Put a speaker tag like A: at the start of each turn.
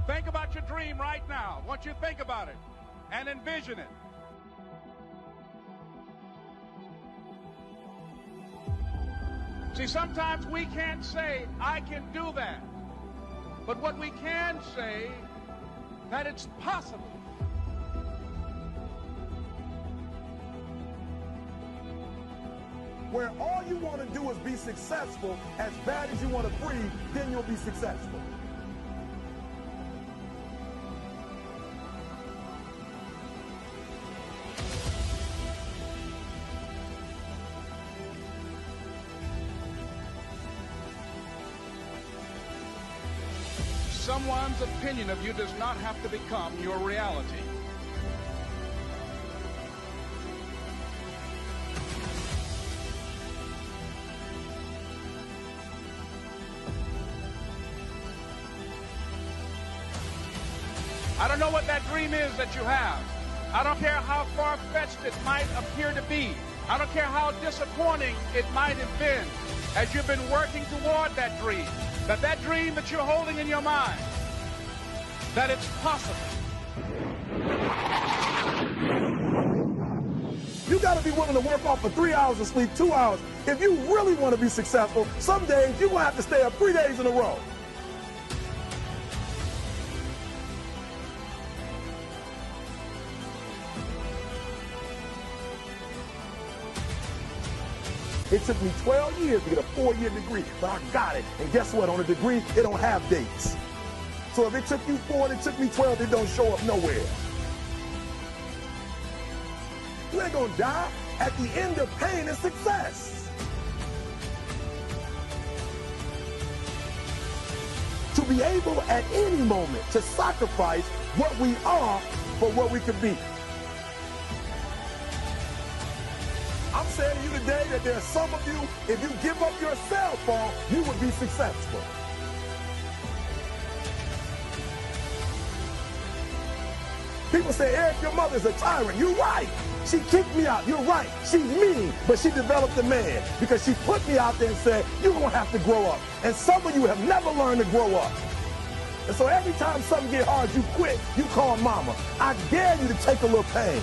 A: Think about your dream right now. I want you to think about it and envision it. See, sometimes we can't say, I can do that. But what we can say, that it's possible.
B: Where all you want to do is be successful, as bad as you want to breathe, then you'll be successful.
A: Someone's opinion of you does not have to become your reality. I don't know what that dream is that you have. I don't care how far-fetched it might appear to be. I don't care how disappointing it might have been as you've been working toward that dream. That dream that you're holding in your mind, that it's possible.
B: You got to be willing to work off for 3 hours of sleep, 2 hours. If you really want to be successful, some days you're going to have to stay up 3 days in a row. It took me 12 years to get a 4-year degree, but I got it. And guess what? On a degree, it don't have dates. So if it took you 4 and it took me 12, it don't show up nowhere. You ain't gonna die. At the end of pain is success. To be able at any moment to sacrifice what we are for what we could be. I'm saying to you today that there are some of you, if you give up your cell phone, you would be successful. People say, Eric, your mother's a tyrant. You're right. She kicked me out. You're right. She's mean, but she developed a man because she put me out there and said, you're going to have to grow up. And some of you have never learned to grow up. And so every time something gets hard, you quit, you call mama. I dare you to take a little pain.